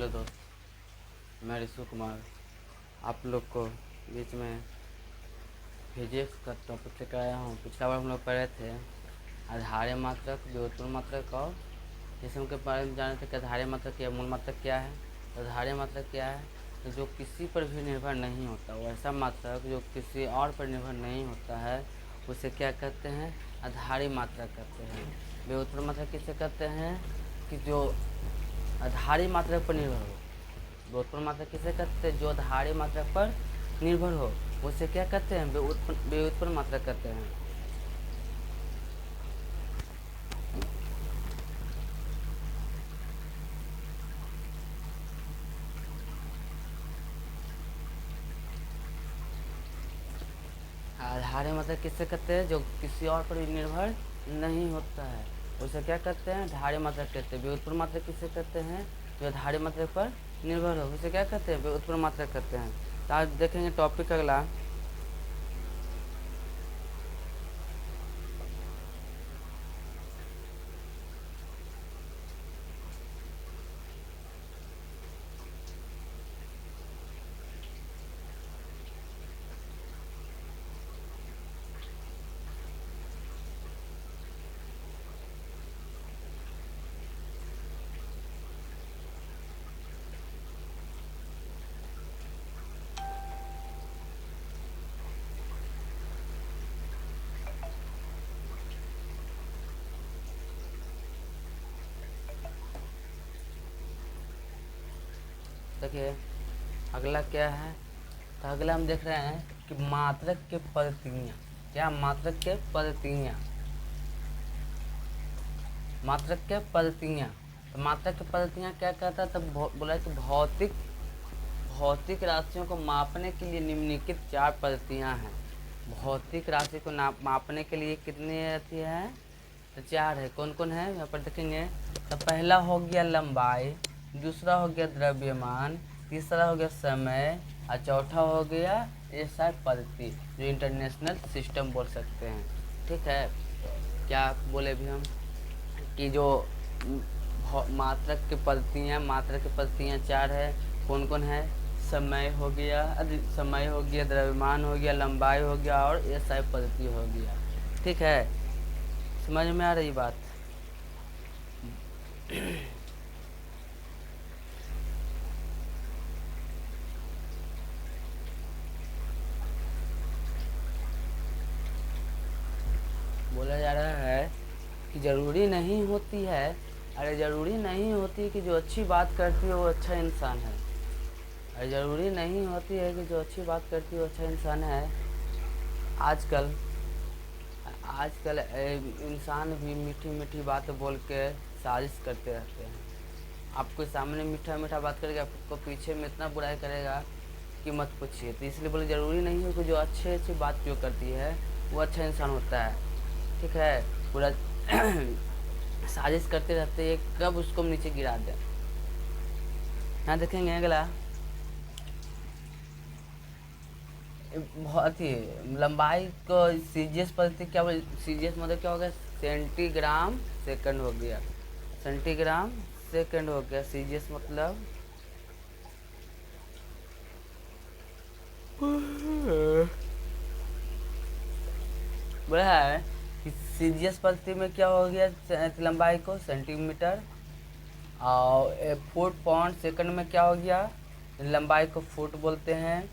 Hello दोस्त, मैं ऋषु कुमार आप लोग को बीच में फिजिक्स का टॉपिक लेकर आया हूँ। पिछला बार हम लोग पढ़े थे आधारीय मात्रक, व्युत्पन्न मात्रक और जिसम के बारे में जाने थे कि आधारीय मात्रक क्या, मूल मात्रक क्या है। तो आधारीय मात्रक क्या है, तो जो किसी पर भी निर्भर नहीं होता, वो ऐसा मात्रक जो किसी और पर निर्भर नहीं होता है, उसे क्या कहते हैं, आधारीय मात्रक कहते हैं। व्युत्पन्न मात्रक किसे कहते हैं, कि जो आधारीय मात्रक पर निर्भर हो। व्युत्पन्न मात्रक किसे कहते हैं, जो आधारीय मात्रक पर निर्भर हो, उसे क्या कहते हैं, व्युत्पन्न मात्रक कहते हैं। आधारीय मात्रक किसे कहते हैं, जो किसी और पर निर्भर नहीं होता है, उसे क्या कहते हैं, आधारीय मात्रक कहते हैं। व्युत्पन्न मात्रक किसे कहते हैं, जो आधारीय मात्रक पर निर्भर हो, उसे क्या कहते हैं, व्युत्पन्न मात्रक कहते हैं। तो आज देखेंगे टॉपिक अगला, देखिए अगला क्या है। तो अगला हम देख रहे हैं कि मात्रक के पद्धतियाँ, क्या मात्रक के पद्धतियाँ, मात्रक के पद्धतियाँ। तो मात्रक के पद्धतियाँ क्या कहता है, तो बोला कि भौतिक राशियों को मापने के लिए निम्नलिखित 4 पद्धतियाँ हैं। भौतिक राशि को मापने के लिए कितनी रहती है, तो 4 है। कौन कौन है यहाँ पर देखेंगे। तो पहला हो गया लंबाई, दूसरा हो गया द्रव्यमान, तीसरा हो गया समय और चौथा हो गया एसआई पद्धति, जो इंटरनेशनल सिस्टम बोल सकते हैं। ठीक है, क्या बोले भी हम कि जो मात्रक की पद्धतियाँ, मात्रक की पद्धतियाँ 4 है। कौन कौन है, समय हो गया, द्रव्यमान हो गया, लंबाई हो गया और एसआई पद्धति हो गया। ठीक है, समझ में आ रही बात। बोला जा रहा है कि ज़रूरी नहीं होती है, अरे ज़रूरी नहीं होती कि जो अच्छी बात करती है वो अच्छा इंसान है। अरे ज़रूरी नहीं होती है कि जो अच्छी बात करती है वो अच्छा इंसान है। आजकल इंसान भी मीठी मीठी बात बोल के साजिश करते रहते हैं। आपको सामने मीठा मीठा बात करेगा, आपको पीछे में इतना बुराई करेगा कि मत पूछिए। तो इसलिए बोले ज़रूरी नहीं है कि जो अच्छी बात जो करती है वो अच्छा इंसान होता है। ठीक है, पूरा साजिश करते रहते हैं, कब उसको नीचे गिरा दें। यहाँ देखेंगे अगला, बहुत ही लंबाई को सीजीएस पद्धति क्या बोले, सीजीएस मतलब क्या हो गया, सेंटीग्राम सेकंड हो गया, सेंटीग्राम सेकंड हो गया। सीजीएस मतलब बोला है कि सीजीएस पद्धति में क्या हो गया, लंबाई को सेंटीमीटर और फुट पाउंड सेकंड में क्या हो गया, लंबाई को फुट बोलते हैं,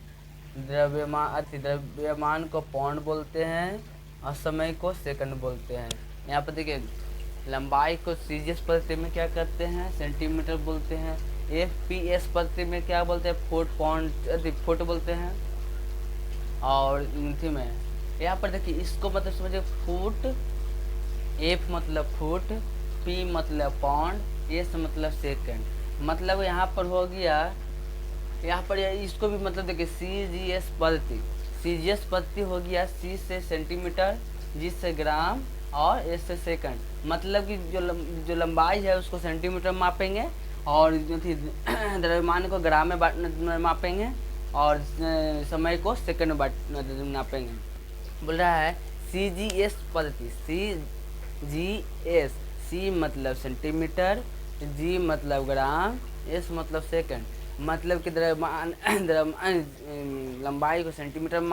द्रव्यमान को पाउंड बोलते हैं और समय को सेकंड बोलते हैं। यहाँ पर देखिए लंबाई को सीजीएस पद्धति में क्या करते हैं, सेंटीमीटर बोलते हैं। एफपीएस पद्धति में क्या बोलते हैं, फुट पाउंड फुट बोलते हैं। और इनकी में यहाँ पर देखिए इसको मतलब समझिए, फुट, एफ मतलब फुट, पी मतलब पाउंड, एस मतलब सेकंड। मतलब यहाँ पर हो गया, यहाँ पर इसको भी मतलब देखिए सीजीएस पद्धति, सीजीएस पद्धति हो गया सी से सेंटीमीटर, जी से ग्राम और एस से सेकंड। मतलब कि जो लंबाई है उसको सेंटीमीटर में मापेंगे और जो थी द्रव्यमान को ग्राम में मापेंगे और समय को सेकंड में नापेंगे। बोल रहा है सीजीएस पद्धति, सीजीएस, सी मतलब सेंटीमीटर, जी मतलब ग्राम एस मतलब सेकंड, मतलब कि द्रव्यमान लंबाई को सेंटीमीटर में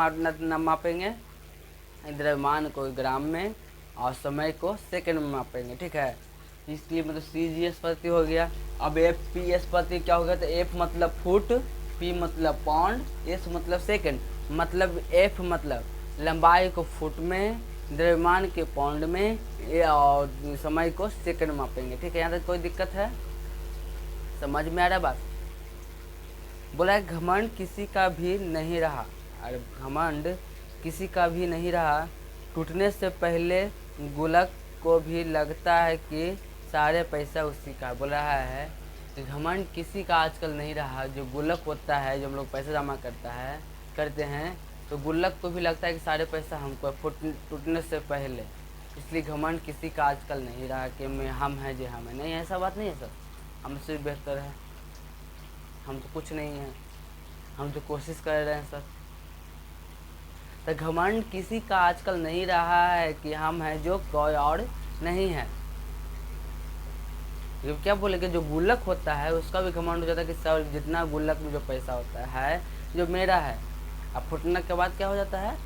मापेंगे, द्रव्यमान को ग्राम में, और समय को सेकंड में मापेंगे। ठीक है, इसलिए मतलब CGS प्रति हो गया। अब FPS प्रति क्या हो गया, तो F मतलब फुट, P मतलब पाउंड, S मतलब सेकंड, मतलब F मतलब लंबाई को फुट में, द्रव्यमान के पाउंड में, और समय को सेकंड में मापेंगे। ठीक है, यहाँ तक कोई दिक्कत है, समझ में आ रहा है बात। बोला है घमंड किसी का भी नहीं रहा, अरे घमंड किसी का भी नहीं रहा, टूटने से पहले गुल्लक को भी लगता है कि सारे पैसा उसी का। बोल रहा है कि घमंड किसी का आजकल नहीं रहा, जो गुल्लक होता है, जो हम लोग पैसा जमा करते हैं, तो गुल्लक को भी लगता है कि सारे पैसा हमको, टूटने से पहले, इसलिए घमंड किसी का आजकल नहीं रहा कि हम हैं जो हम है। नहीं, ऐसा बात नहीं है सर, हमसे बेहतर है, हम तो कुछ नहीं है, हम तो कोशिश कर रहे हैं सर। तो घमंड किसी का आजकल नहीं रहा है कि हम हैं जो कोई और नहीं है। ये क्या बोलेंगे, जो गुल्लक होता है उसका भी घमंड हो जाता है कि सर जितना गुल्लक में जो पैसा होता है जो मेरा है। अब फुटने के बाद क्या हो जाता है,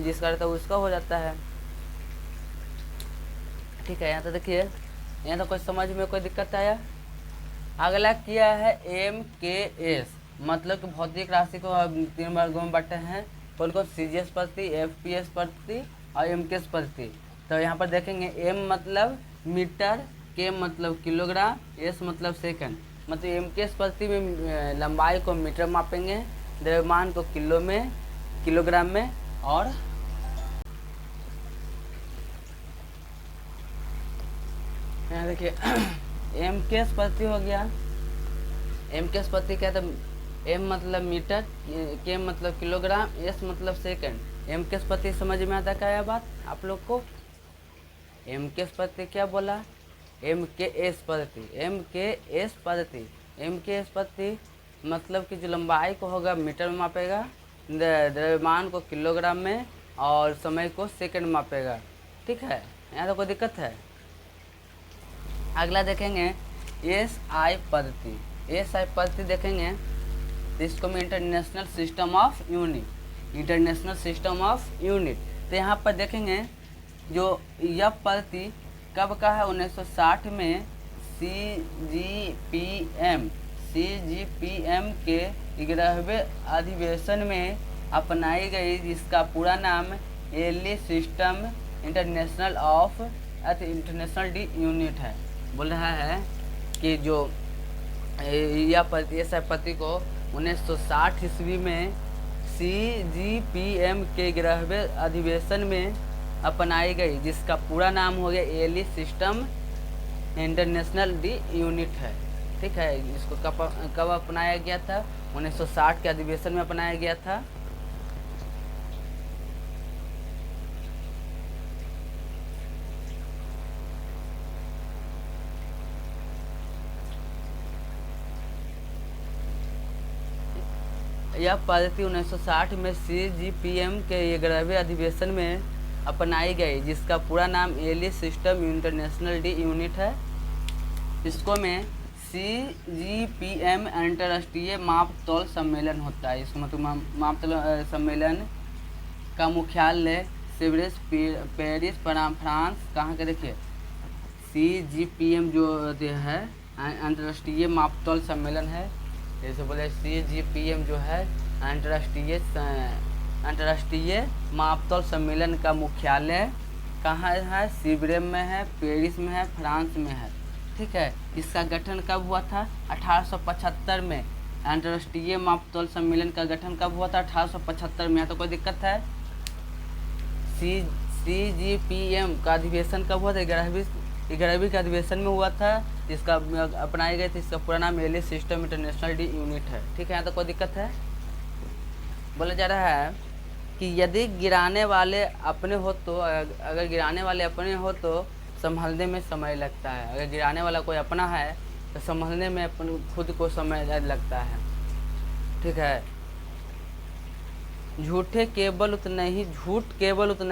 जिसका रहता है उसका हो जाता है। ठीक है, यहाँ तो देखिए, यहाँ तो कोई समझ में कोई दिक्कत आया। अगला किया है MKS, मतलब कि भौतिक राशि को 3 वर्गों में बांटे हैं। कौन कौन, CGS प्रति, FPS प्रति और MKS प्रति। तो यहाँ पर देखेंगे M मतलब मीटर, K मतलब किलोग्राम, S मतलब सेकंड। मतलब MKS प्रति में लंबाई को मीटर मापेंगे, द्रव्यमान को किलोग्राम में, और यहाँ देखिए MKS प्रति हो गया। MKS प्रति क्या था, M मतलब मीटर, K मतलब किलोग्राम, S मतलब सेकंड। MKS प्रति समझ में आता क्या है बात आप लोग को। MKS प्रति क्या बोला, MKS प्रति, MKS प्रति मतलब कि जो लंबाई को होगा मीटर में मापेगा, द्रव्यमान को किलोग्राम में, और समय को सेकंड में मापेगा। ठीक है, यहाँ तो कोई दिक्कत है। अगला देखेंगे SI पद्धति। SI पद्धति देखेंगे तो इसको में international system of unit, international system of unit. तो यहाँ पर देखेंगे जो यह पद्धति कब का है, 1960 में CGPM के 11वें अधिवेशन में अपनाई गई, जिसका पूरा नाम le system international de unit है। बोल रहा है कि जो यह पद्धति को 1960 ईस्वी में CGPM के 11वें अधिवेशन में अपनाई गई, जिसका पूरा नाम हो गया le system international de unit है। ठीक है, इसको कब अपनाया गया था, 1960 के अधिवेशन में अपनाया गया था। यह पद्धति 1960 में CGPM के 11वें अधिवेशन में अपनाई गई, जिसका पूरा नाम le system international de unit है। इसको में CGPM अंतर्राष्ट्रीय मापतौल सम्मेलन होता है। इसको मतलब मापतौल सम्मेलन का मुख्यालय सेवरेस पेरिस फ्रांस। कहाँ के देखिए, CGPM जो है अंतर्राष्ट्रीय मापतौल सम्मेलन है, जैसे बोले CGPM जो है अंतर्राष्ट्रीय मापतौल सम्मेलन का मुख्यालय कहाँ है, सिवरेम में है, पेरिस में है, फ्रांस में है। ठीक है, इसका गठन कब हुआ था, 1875 में। अंतर्राष्ट्रीय मापतौल सम्मेलन का गठन कब हुआ था, 1875 में। यहाँ तो कोई दिक्कत है। CGPM का अधिवेशन कब हुआ था, 11वीं का अधिवेशन में हुआ था, जिसका अपनाई गई थी। इसका पूरा नाम le system international de unit है। ठीक है, यहाँ तो कोई दिक्कत है। बोला जा रहा है कि यदि गिराने वाले अपने हो तो, अगर गिराने वाले अपने हो तो संभलने में समय लगता है। अगर गिराने वाला कोई अपना है तो संभलने में अपन खुद को समय लगता है। ठीक है, झूठ केवल उतना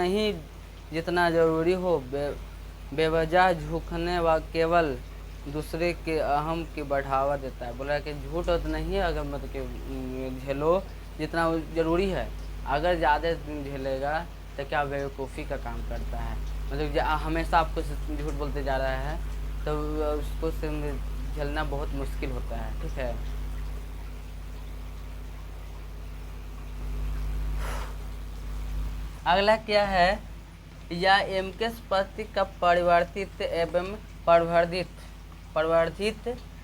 ही जितना जरूरी हो, बेवजह झुकने व केवल दूसरे के अहम की बढ़ावा देता है। बोला कि झूठ तो नहीं है, अगर मतलब कि झेलो जितना ज़रूरी है, अगर ज़्यादा झेलेगा तो क्या बेवकूफ़ी का काम करता है। मतलब हमेशा आपको झूठ बोलते जा रहा है तो उसको झेलना बहुत मुश्किल होता है। ठीक है, अगला क्या है, या एम के पति का परिवर्तित एवं परिवर्धित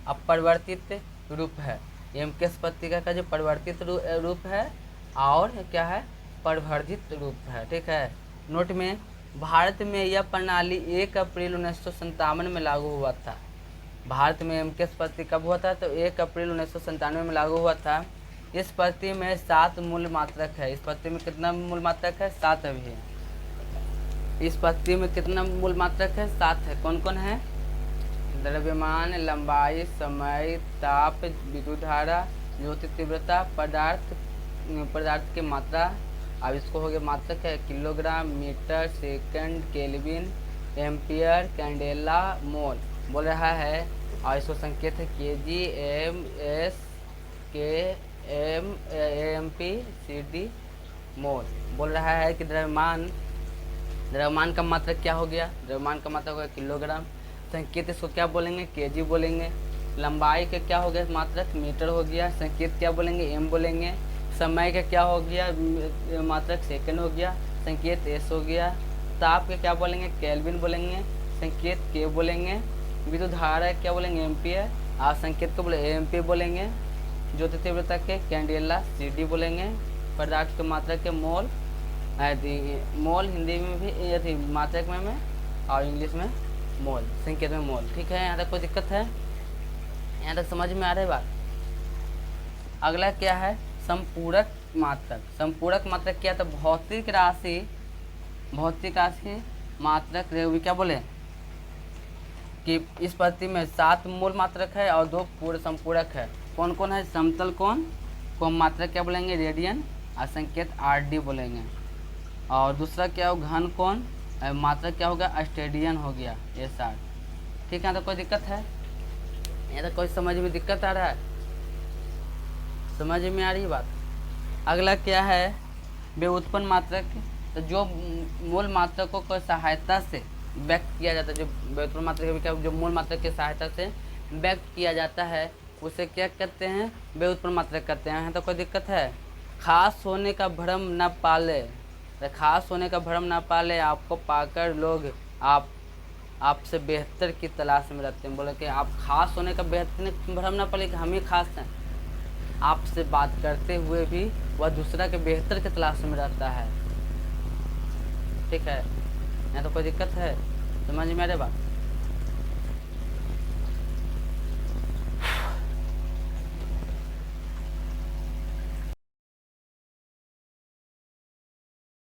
अपरिवर्तित रूप है। एम के पति का जो परिवर्तित रूप है और क्या है, परिवर्धित रूप है। ठीक है, नोट में भारत में यह प्रणाली 1 अप्रैल 1957 में लागू हुआ था। भारत में एम के पति कब हुआ था, तो 1 अप्रैल 1997 में लागू हुआ था। इस पद्धति में 7 मूल मात्रक है। इस पद्धति में कितना मूल मात्रक है, 7 अभी है। इस पद्धति में कितना मूल मात्रक है, 7 है। कौन कौन है, द्रव्यमान, लंबाई, समय, ताप, विद्युत धारा, ज्योति तीव्रता, पदार्थ की मात्रा। अब इसको हो गया मात्रक है kilogram, metre, second, kelvin, ampere, candela, mole बोल रहा है। और इसको संकेत है KG, M, S, K, M, M P, C D, mol. बोल रहा है कि द्रव्यमान का मात्रक क्या हो गया, द्रव्यमान का मात्रक हो गया किलोग्राम। संकेत इसको क्या बोलेंगे, केजी बोलेंगे। लंबाई का क्या हो गया मात्रक, मीटर हो गया। संकेत क्या बोलेंगे, एम बोलेंगे। समय का क्या हो गया मात्रक, सेकंड हो गया। संकेत एस हो गया। ताप का क्या बोलेंगे, केल्विन बोलेंगे। संकेत के बोलेंगे। विद्युत धारा क्या बोलेंगे, एम्पियर। और संकेत को बोले एम्पियर बोलेंगे। ज्योति तीव्रता के कैंडेला, सीडी बोलेंगे। पदार्थ के मात्रक के मोल, मोल हिंदी में भी मात्रक में और इंग्लिश में मोल, संकेत में मोल। ठीक है, यहाँ तक कोई दिक्कत है, यहाँ तक समझ में आ रही बात। अगला क्या है, संपूरक मात्रक। संपूरक मात्रक क्या, तो भौतिक राशि मात्रक क्या बोले कि इस पद्धति में 7 मूल मात्रक है और 2 पूर्ण संपूरक है। कौन कौन है, समतल कोण को मात्रक क्या बोलेंगे, रेडियन, और संकेत आरडी बोलेंगे। और दूसरा क्या हो, घन कोण, मात्रक क्या होगा, स्टेडियन हो गया, ये 7। ठीक है, तो कोई दिक्कत है, यहाँ तो कोई समझ में दिक्कत आ रहा है, समझ में आ रही है बात। अगला क्या है, व्युत्पन्न मात्रक। तो जो मूल मात्रकों को सहायता से व्यक्त किया जाता है, जो व्युत्पन्न मात्रक क्या, जो मूल मात्रक की सहायता से व्यक्त किया जाता है उसे क्या कहते हैं, व्युत्पन्न मात्रक कहते हैं। तो कोई दिक्कत है, खास होने का भ्रम न पाले। तो खास होने का भ्रम न पाले, आपको पाकर लोग आपसे बेहतर की तलाश में रहते हैं। बोले कि आप खास होने का बेहतर भ्रम न पाले कि हम ही खास हैं, आपसे बात करते हुए भी वह दूसरा के बेहतर की तलाश में रहता है। ठीक है, यहाँ तो कोई दिक्कत है, समझ में आ रही बात।